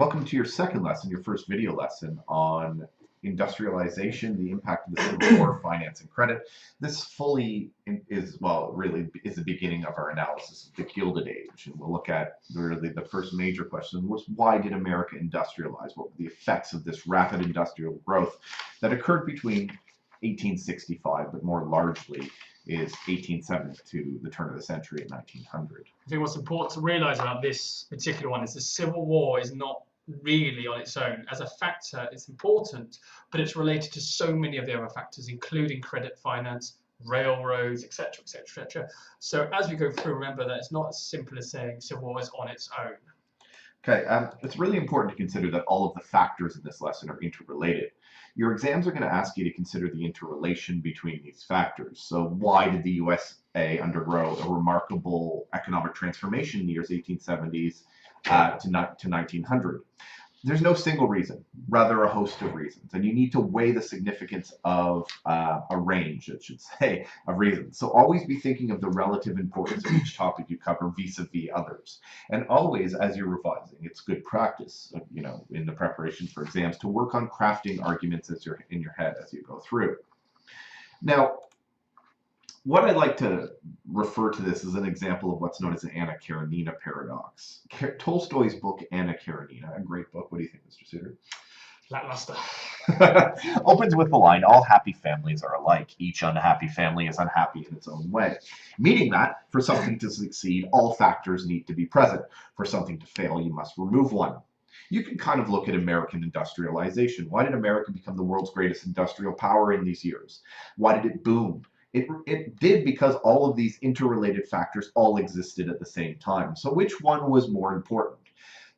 welcome to your second lesson, your first video lesson on industrialization, the impact of the Civil War, finance and credit. This fully is, well, really is the beginning of our analysis of the Gilded Age. And we'll look at really the first major question was, why did America industrialize? What were the effects of this rapid industrial growth that occurred between 1865, but more largely is 1870 to the turn of the century at 1900. I think what's important to realize about this particular one is the Civil War is not really on its own. As a factor, it's important, but it's related to so many of the other factors, including credit, finance, railroads, etc., etc., etc. So as we go through, remember that it's not as simple as saying Civil War is on its own. Okay, it's really important to consider that all of the factors in this lesson are interrelated. Your exams are going to ask you to consider the interrelation between these factors. So why did the USA undergo a remarkable economic transformation in the years 1870s to 1900? There's no single reason, rather a host of reasons. And you need to weigh the significance of a range, I should say, of reasons. So always be thinking of the relative importance of each topic you cover vis-a-vis others. And always, as you're revising, it's good practice, in the preparation for exams, to work on crafting arguments as you're in your head as you go through. Now, what I like to refer to this as an example of what's known as an Anna Karenina paradox. Tolstoy's book, Anna Karenina, a great book. What do you think, Mr. Suter? Lackluster. Opens with the line, all happy families are alike. Each unhappy family is unhappy in its own way. Meaning that, for something to succeed, all factors need to be present. For something to fail, you must remove one. You can kind of look at American industrialization. Why did America become the world's greatest industrial power in these years? Why did it boom? It did because all of these interrelated factors all existed at the same time. So which one was more important?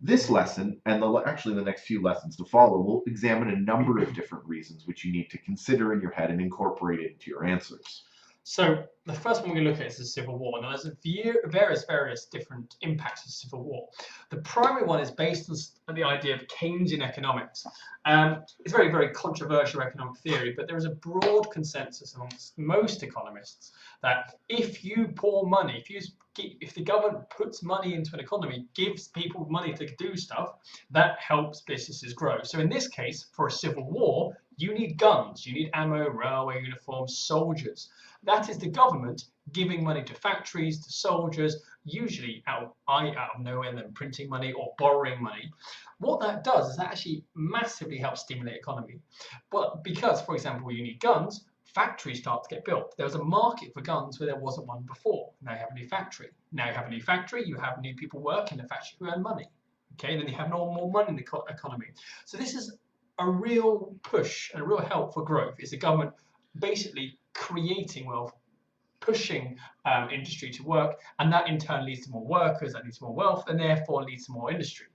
This lesson, and actually the next few lessons to follow, will examine a number of different reasons which you need to consider in your head and incorporate it into your answers. So the first one we're going to look at is the Civil War. Now there's various different impacts of the Civil War. The primary one is based on the idea of Keynesian economics. It's very, very controversial economic theory, but there is a broad consensus amongst most economists that if you pour money, if the government puts money into an economy, gives people money to do stuff, that helps businesses grow. So in this case, for a civil war, you need guns, you need ammo, railway uniforms, soldiers. That is the government giving money to factories, to soldiers, usually out of nowhere, and then printing money or borrowing money. What that does is that actually massively helps stimulate economy. But because, for example, you need guns, factories start to get built. There was a market for guns where there wasn't one before. Now you have a new factory. Now you have a new factory, you have new people working in the factory who earn money. Okay, then you have more money in the economy. So this is a real push and a real help for growth. Is the government basically creating wealth, pushing industry to work, and that in turn leads to more workers, that leads to more wealth, and therefore leads to more industry.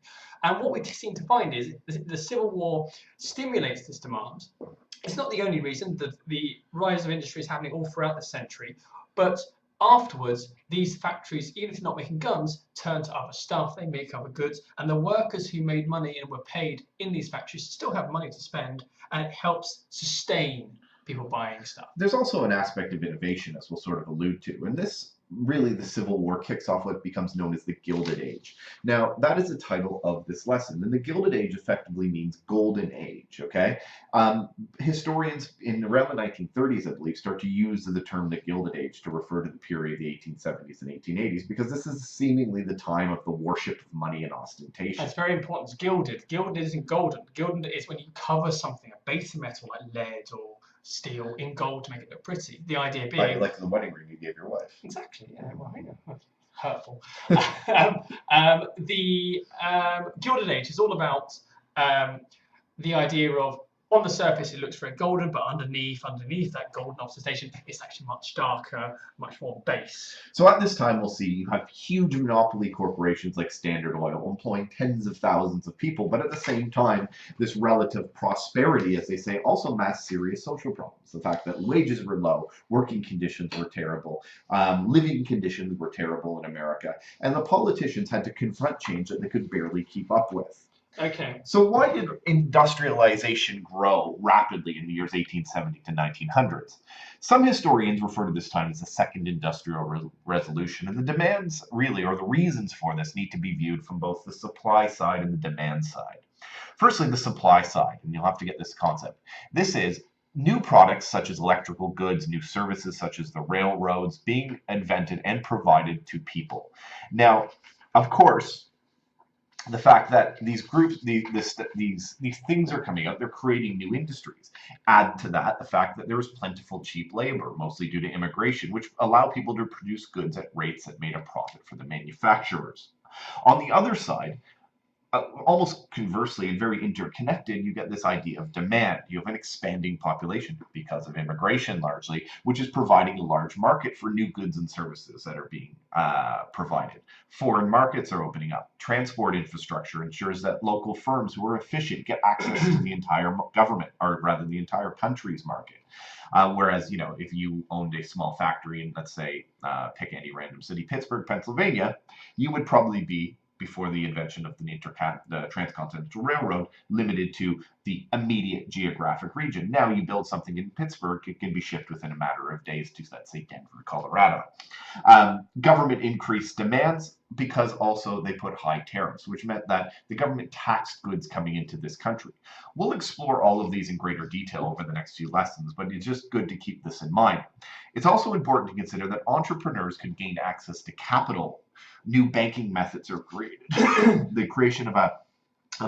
And what we seem to find is the Civil War stimulates this demand. It's not the only reason that the rise of industry is happening all throughout the century, but afterwards, these factories, even if they're not making guns, turn to other stuff, they make other goods, and the workers who made money and were paid in these factories still have money to spend, and it helps sustain people buying stuff. There's also an aspect of innovation, as we'll sort of allude to, and this really, the Civil War kicks off what becomes known as the Gilded Age. Now, that is the title of this lesson, and the Gilded Age effectively means golden age, okay? Historians in around the 1930s, I believe, start to use the term the Gilded Age to refer to the period of the 1870s and 1880s, because this is seemingly the time of the worship of money and ostentation. That's very important. It's gilded. Gilded isn't golden. Golden is when you cover something, a base of metal like lead or steel in gold to make it look pretty. The idea being like the wedding ring you gave your wife. Exactly. Yeah. Well, I know. Hurtful. The Gilded Age is all about the idea of, on the surface it looks very golden, but underneath that golden ostentation, it's actually much darker, much more base. So at this time, we'll see you have huge monopoly corporations like Standard Oil employing tens of thousands of people, but at the same time, this relative prosperity, as they say, also masked serious social problems. The fact that wages were low, working conditions were terrible, living conditions were terrible in America, and the politicians had to confront change that they could barely keep up with. Okay. So why did industrialization grow rapidly in the years 1870 to 1900s? Some historians refer to this time as the Second Industrial Revolution, and the demands really, or the reasons for this, need to be viewed from both the supply side and the demand side. Firstly, the supply side, and you'll have to get this concept. This is new products such as electrical goods, new services such as the railroads being invented and provided to people. Now, of course, the fact that these groups, these things are coming out, they're creating new industries. Add to that the fact that there was plentiful cheap labor, mostly due to immigration, which allow people to produce goods at rates that made a profit for the manufacturers. On the other side, almost conversely and very interconnected, you get this idea of demand. You have an expanding population because of immigration largely, which is providing a large market for new goods and services that are being provided. Foreign markets are opening up. Transport infrastructure ensures that local firms who are efficient get access to the entire government, or rather the entire country's market. Whereas, if you owned a small factory in, let's say, pick any random city, Pittsburgh, Pennsylvania, you would probably be, before the invention of the transcontinental railroad, limited to the immediate geographic region. Now you build something in Pittsburgh, it can be shipped within a matter of days to, let's say, Denver, Colorado. Government increased demands because also they put high tariffs, which meant that the government taxed goods coming into this country. We'll explore all of these in greater detail over the next few lessons, but it's just good to keep this in mind. It's also important to consider that entrepreneurs could gain access to capital. New banking methods are created. The creation of a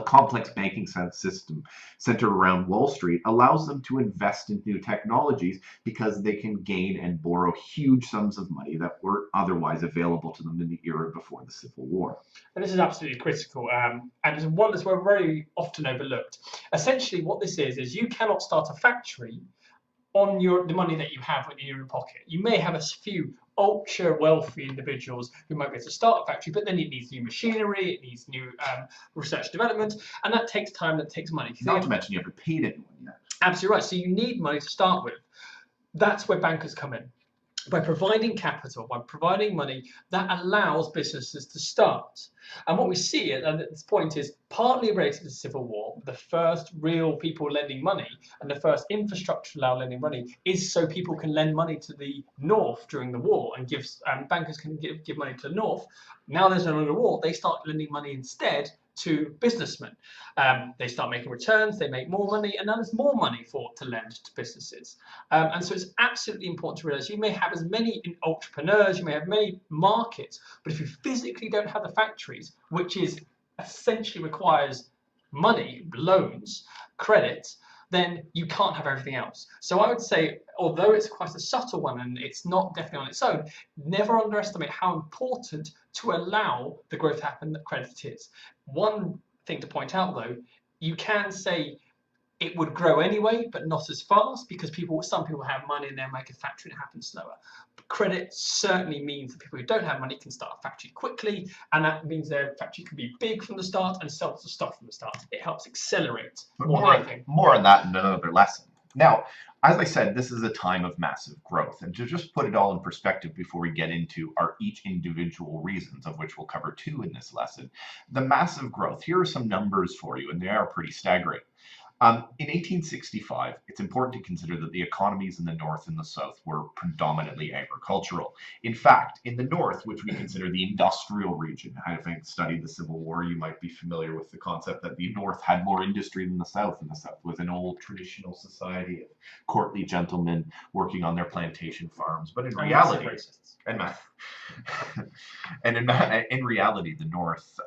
complex banking system centered around Wall Street allows them to invest in new technologies because they can gain and borrow huge sums of money that weren't otherwise available to them in the era before the Civil War. And this is absolutely critical, and it's one that's very often overlooked. Essentially, what this is you cannot start a factory on the money that you have in your pocket. You may have a few ultra wealthy individuals who might be able to start a factory, but then it needs new machinery, it needs new research development, and that takes time, that takes money. Not to mention you haven't paid anyone yet. Absolutely right. So you need money to start with. That's where bankers come in. By providing capital, by providing money, that allows businesses to start. And what we see at this point is partly related to the Civil War. The first real people lending money and the first infrastructure allowed lending money is so people can lend money to the North during the war and bankers can give money to the North. Now there's no longer a war, they start lending money instead to businessmen. They start making returns, they make more money, and now there's more money to lend to businesses. And so it's absolutely important to realize you may have as many entrepreneurs, you may have many markets, but if you physically don't have the factories, which is essentially requires money, loans, credit, then you can't have everything else. So I would say, although it's quite a subtle one and it's not definitely on its own, never underestimate how important to allow the growth to happen that credit is. One thing to point out though, you can say it would grow anyway, but not as fast because some people have money and they'll make a factory and it happens slower. But credit certainly means that people who don't have money can start a factory quickly, and that means their factory can be big from the start and sell lots of stuff from the start. It helps accelerate more on that in another lesson. Now, as I said, this is a time of massive growth. And to just put it all in perspective before we get into our each individual reasons, of which we'll cover 2 in this lesson, the massive growth, here are some numbers for you, and they are pretty staggering. In 1865, it's important to consider that the economies in the North and the South were predominantly agricultural. In fact, in the North, which we consider the industrial region, having studied the Civil War, you might be familiar with the concept that the North had more industry than the South, and the South was an old traditional society of courtly gentlemen working on their plantation farms. But in reality, in reality, the North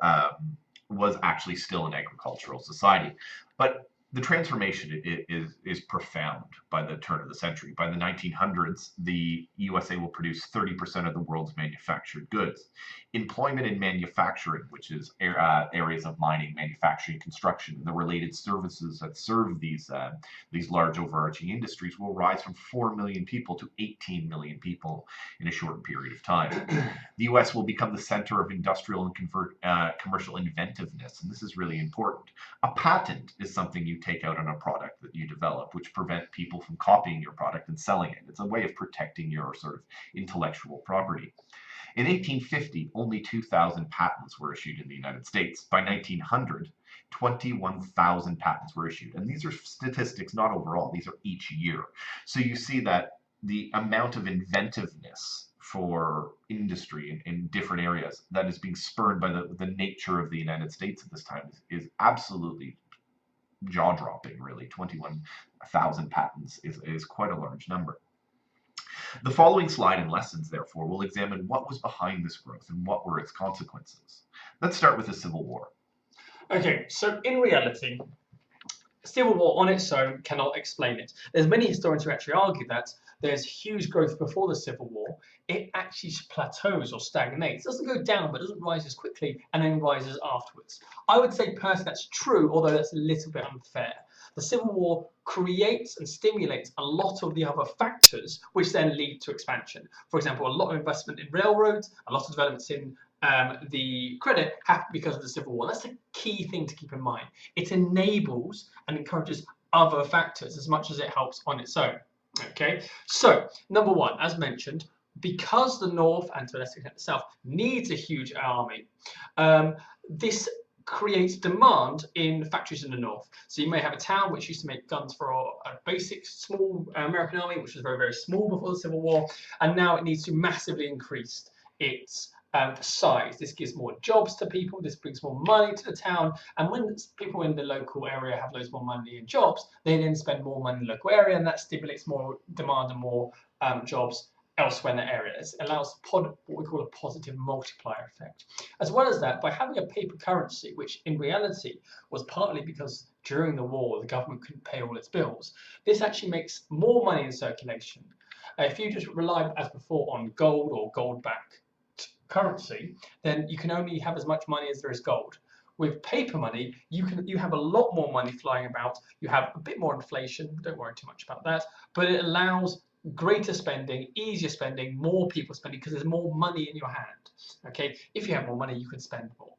was actually still an agricultural society. But the transformation is profound by the turn of the century. By the 1900s, the USA will produce 30% of the world's manufactured goods. Employment in manufacturing, which is areas of mining, manufacturing, construction, and the related services that serve these large overarching industries, will rise from 4 million people to 18 million people in a short period of time. The US will become the center of industrial and commercial inventiveness, and this is really important. A patent is something you take out on a product that you develop, which prevent people from copying your product and selling it. It's a way of protecting your sort of intellectual property. In 1850, only 2,000 patents were issued in the United States. By 1900, 21,000 patents were issued. And these are statistics not overall, these are each year. So you see that the amount of inventiveness for industry in different areas that is being spurred by the nature of the United States at this time is absolutely jaw-dropping, really. 21,000 patents is quite a large number. The following slide and lessons, therefore, will examine what was behind this growth and what were its consequences. Let's start with the Civil War. Okay, so in reality, Civil War on its own cannot explain it. There's many historians who actually argue that there's huge growth before the Civil War. It actually plateaus or stagnates. It doesn't go down, but doesn't rise as quickly and then rises afterwards. I would say personally that's true, although that's a little bit unfair. The Civil War creates and stimulates a lot of the other factors which then lead to expansion. For example, a lot of investment in railroads, a lot of developments in the credit happened because of the Civil War. That's a key thing to keep in mind. It enables and encourages other factors as much as it helps on its own. Okay, so number one, as mentioned, because the North and to a lesser extent the South needs a huge army, this creates demand in factories in the North. So you may have a town which used to make guns for a basic small American army, which was very, very small before the Civil War, and now it needs to massively increase its size. This gives more jobs to people, this brings more money to the town, and when people in the local area have loads more money and jobs, they then spend more money in the local area, and that stimulates more demand and more jobs elsewhere in the area. It allows what we call a positive multiplier effect. As well as that, by having a paper currency, which in reality was partly because during the war the government couldn't pay all its bills, this actually makes more money in circulation. If you just rely as before on gold or gold-backed currency, then you can only have as much money as there is gold. With paper money, you have a lot more money flying about. You have a bit more inflation. Don't worry too much about that. But it allows greater spending, easier spending, more people spending because there's more money in your hand. Okay, if you have more money, you can spend more.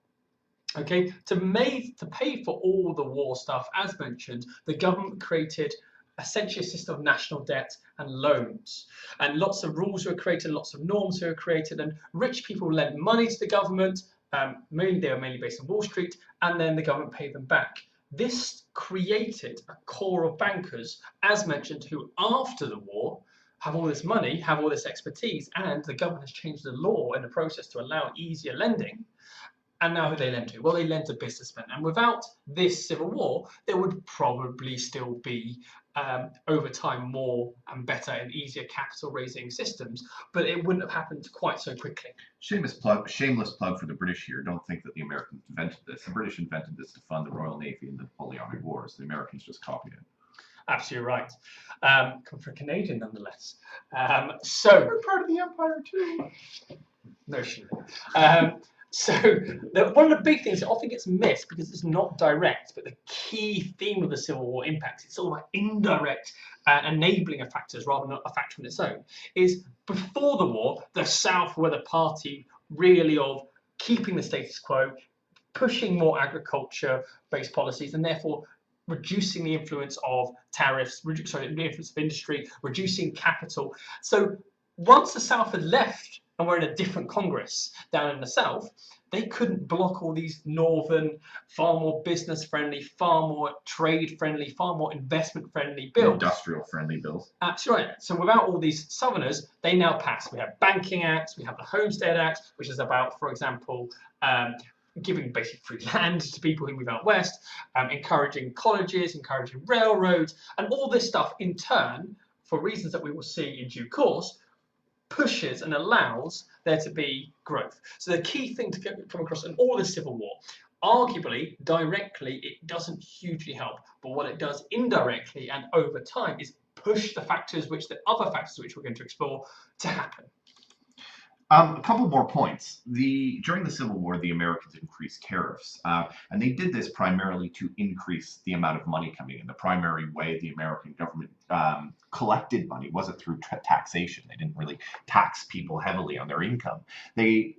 Okay, to pay for all the war stuff, as mentioned, the government created essentially a system of national debt and loans. And lots of rules were created, lots of norms were created, and rich people lent money to the government. They were mainly based on Wall Street, and then the government paid them back. This created a core of bankers, as mentioned, who after the war have all this money, have all this expertise, and the government has changed the law in the process to allow easier lending. And now who they lend to? Well, they lend to businessmen. And without this Civil War, there would probably still be, over time, more and better and easier capital raising systems, but it wouldn't have happened quite so quickly. Shameless plug for the British here. Don't think that the Americans invented this. The British invented this to fund the Royal Navy in the Napoleonic Wars. The Americans just copied it. Absolutely right. Come from a Canadian, nonetheless. So we're part of the empire too. No, shit. So one of the big things that often gets missed because it's not direct, but the key theme of the Civil War impacts, it's all about indirect enabling of factors rather than a factor on its own, is before the war, the South were the party really of keeping the status quo, pushing more agriculture-based policies, and therefore reducing the influence of tariffs, the influence of industry, reducing capital. So once the South had left, and we're in a different Congress down in the South, they couldn't block all these northern, far more business-friendly, far more trade-friendly, far more investment-friendly bills. Industrial-friendly bills. That's right. So without all these Southerners, they now pass. We have banking acts, we have the Homestead Act, which is about, for example, giving basic free land to people who move out west, encouraging colleges, encouraging railroads, and all this stuff in turn, for reasons that we will see in due course, pushes and allows there to be growth. So the key thing to come across in all this Civil War, arguably, directly, it doesn't hugely help. But what it does indirectly and over time is push the factors, other factors which we're going to explore, to happen. A couple more points. During the Civil War, the Americans increased tariffs, and they did this primarily to increase the amount of money coming in. The primary way the American government collected money wasn't through taxation. They didn't really tax people heavily on their income. They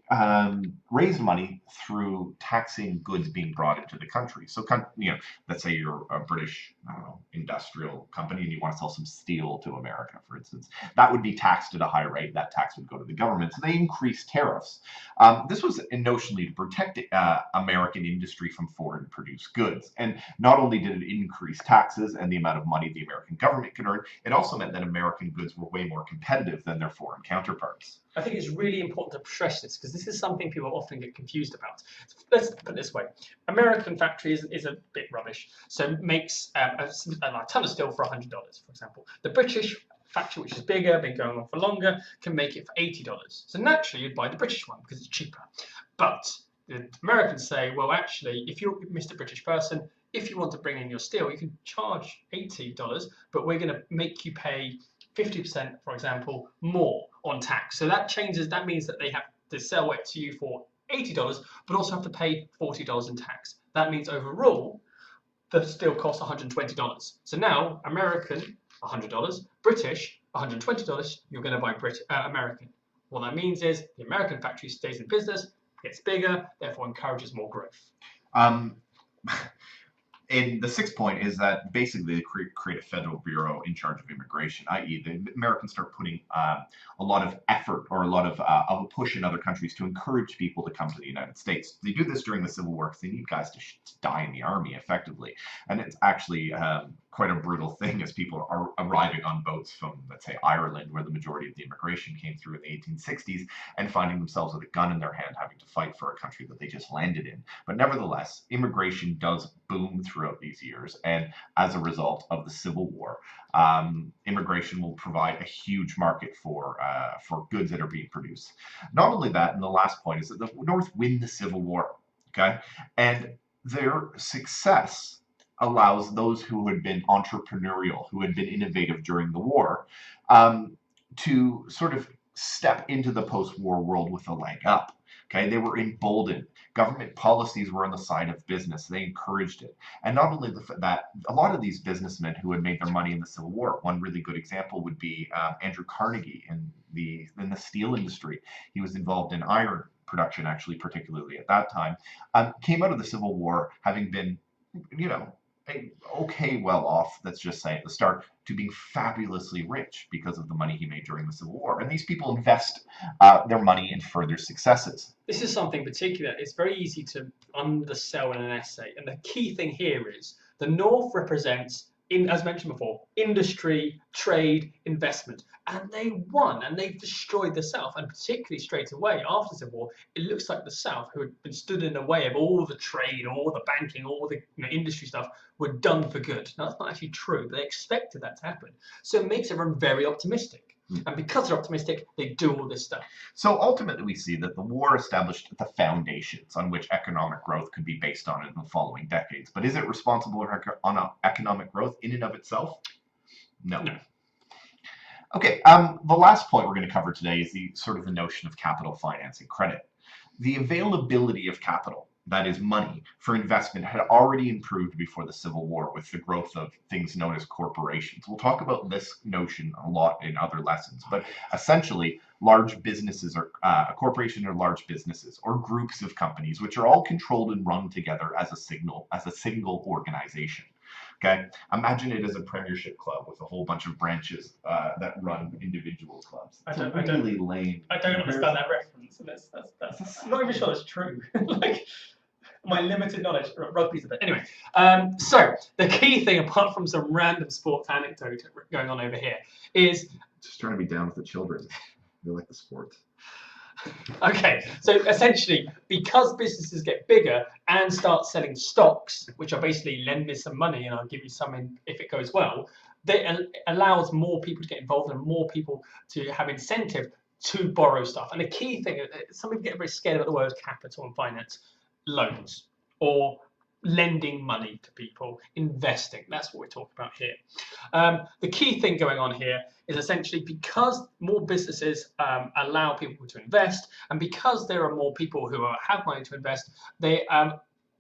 raised money through taxing goods being brought into the country. So, let's say you're a British, industrial company and you want to sell some steel to America, for instance. That would be taxed at a high rate. That tax would go to the government. So they increased tariffs. This was notionally to protect American industry from foreign-produced goods. And not only did it increase taxes and the amount of money the American government could earn, it also meant that American goods were way more competitive than their foreign counterparts. I think it's really important to stress this because this is something people often get confused about. Let's put it this way. American factory is a bit rubbish, so makes a ton of steel for $100, for example. The British factory, which is bigger, been going on for longer, can make it for $80. So naturally, you'd buy the British one because it's cheaper. But the Americans say, well, actually, if you're Mr. British person, if you want to bring in your steel, you can charge $80, but we're going to make you pay 50%, for example, more on tax. So that changes, that means that they have to sell it to you for $80, but also have to pay $40 in tax. That means overall, the steel costs $120. So now, American, $100, British, $120, you're going to buy American. What that means is the American factory stays in business, gets bigger, therefore encourages more growth. And the sixth point is that basically they create a federal bureau in charge of immigration, i.e. the Americans start putting a lot of effort or a lot of a push in other countries to encourage people to come to the United States. They do this during the Civil War because they need guys to die in the army effectively. And it's actually quite a brutal thing as people are arriving on boats from, let's say, Ireland, where the majority of the immigration came through in the 1860s, and finding themselves with a gun in their hand having to fight for a country that they just landed in. But nevertheless, immigration does boom throughout these years, and as a result of the Civil War, immigration will provide a huge market for goods that are being produced. Not only that, and the last point is that the North win the Civil War, okay, and their success allows those who had been entrepreneurial, who had been innovative during the war, to sort of step into the post-war world with a leg up. Okay, they were emboldened. Government policies were on the side of business. They encouraged it. And not only that, a lot of these businessmen who had made their money in the Civil War, one really good example would be Andrew Carnegie in the steel industry. He was involved in iron production, actually, particularly at that time. Came out of the Civil War having been, okay, well off, let's just say at the start, to being fabulously rich because of the money he made during the Civil War. And these people invest their money in further successes. This is something particular. It's very easy to undersell in an essay. And the key thing here is the North represents, as mentioned before, industry, trade, investment. And they won, and they've destroyed the South. And particularly straight away after the Civil War, it looks like the South, who had been stood in the way of all the trade, all the banking, all the industry stuff, were done for good. Now, that's not actually true, but they expected that to happen. So it makes everyone very optimistic. And because they're optimistic, they do all this stuff. So ultimately, we see that the war established the foundations on which economic growth could be based on in the following decades. But is it responsible on economic growth in and of itself? No. Okay, the last point we're going to cover today is the notion of capital financing credit. The availability of capital, that is money, for investment had already improved before the Civil War with the growth of things known as corporations. We'll talk about this notion a lot in other lessons, but essentially, large businesses a corporation are large businesses or groups of companies which are all controlled and run together as a single organization. Okay, imagine it as a premiership club with a whole bunch of branches that run individual clubs. I don't understand that reference. That's I'm not even sure that's true. Like my limited knowledge, rugby's a bit. Anyway, so the key thing, apart from some random sports anecdote going on over here, is just trying to be down with the children. They like the sports. Okay, so essentially, because businesses get bigger and start selling stocks, which are basically lend me some money and I'll give you some if it goes well, that allows more people to get involved and more people to have incentive to borrow stuff. And the key thing, some people get very scared about the word capital and finance, loans or lending money to people, investing. That's what we're talking about here. The key thing going on here is essentially because more businesses allow people to invest, and because there are more people who have money to invest, they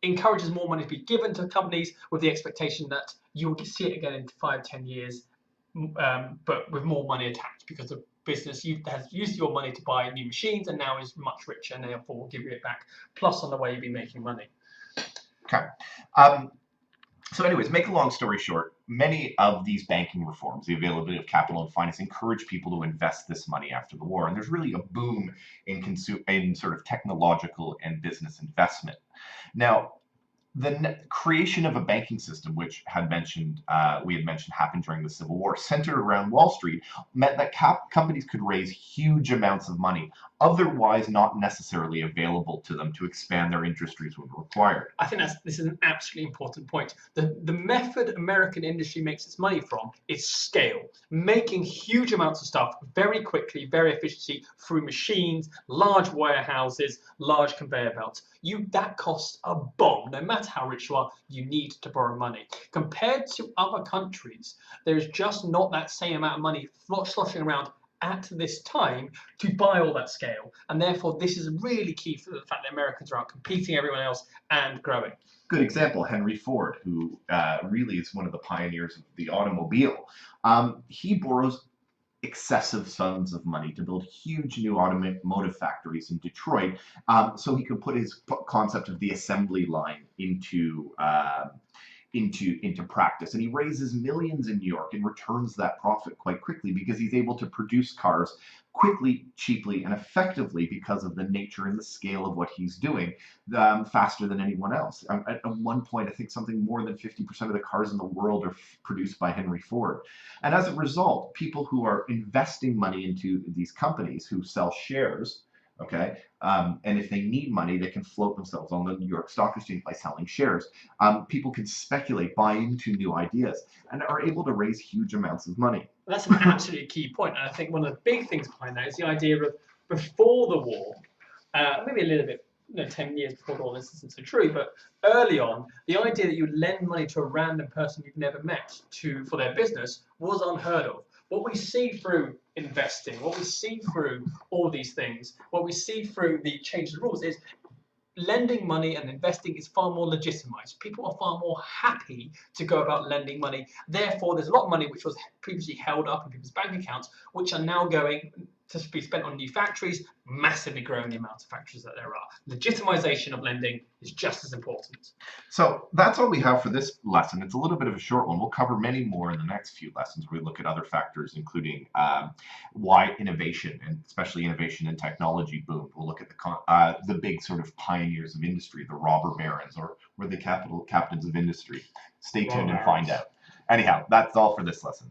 encourages more money to be given to companies with the expectation that you'll see it again in 5-10 years, but with more money attached, because the business has used your money to buy new machines and now is much richer and therefore will give you it back, plus on the way you've been making money. Okay. So, anyways, make a long story short, many of these banking reforms, the availability of capital and finance, encourage people to invest this money after the war. And there's really a boom in sort of technological and business investment. Now, the creation of a banking system, which we had mentioned happened during the Civil War, centered around Wall Street, meant that companies could raise huge amounts of money, otherwise not necessarily available to them to expand their industries when required. I think this is an absolutely important point. The method American industry makes its money from is scale, making huge amounts of stuff very quickly, very efficiently through machines, large warehouses, large conveyor belts. That costs a bomb. No matter how rich you are, you need to borrow money. Compared to other countries, there's just not that same amount of money sloshing around at this time to buy all that scale, and therefore this is really key for the fact that Americans are out competing everyone else and growing. Good example, Henry Ford, who really is one of the pioneers of the automobile. He borrows excessive sums of money to build huge new automotive factories in Detroit, so he could put his concept of the assembly line into practice. And he raises millions in New York and returns that profit quite quickly because he's able to produce cars quickly, cheaply, and effectively because of the nature and the scale of what he's doing, faster than anyone else. At one point, I think something more than 50% of the cars in the world are produced by Henry Ford. And as a result, people who are investing money into these companies who sell shares, okay, and if they need money, they can float themselves on the New York Stock Exchange by selling shares. People can speculate, buy into new ideas, and are able to raise huge amounts of money. That's an absolutely key point, and I think one of the big things behind that is the idea of before the war, maybe a little bit, 10 years before the war, this isn't so true, but early on, the idea that you would lend money to a random person you've never met for their business was unheard of. What we see through investing, what we see through all these things, what we see through the change of rules is lending money and investing is far more legitimized. People are far more happy to go about lending money. Therefore, there's a lot of money which was previously held up in people's bank accounts, which are now going to be spent on new factories, massively growing the amount of factories that there are. Legitimization of lending is just as important. So that's all we have for this lesson. It's a little bit of a short one. We'll cover many more in the next few lessons where we look at other factors, including why innovation, and especially innovation in technology, boomed. We'll look at the big sort of pioneers of industry, the robber barons, or the captains of industry. Stay tuned and find out. Anyhow, that's all for this lesson.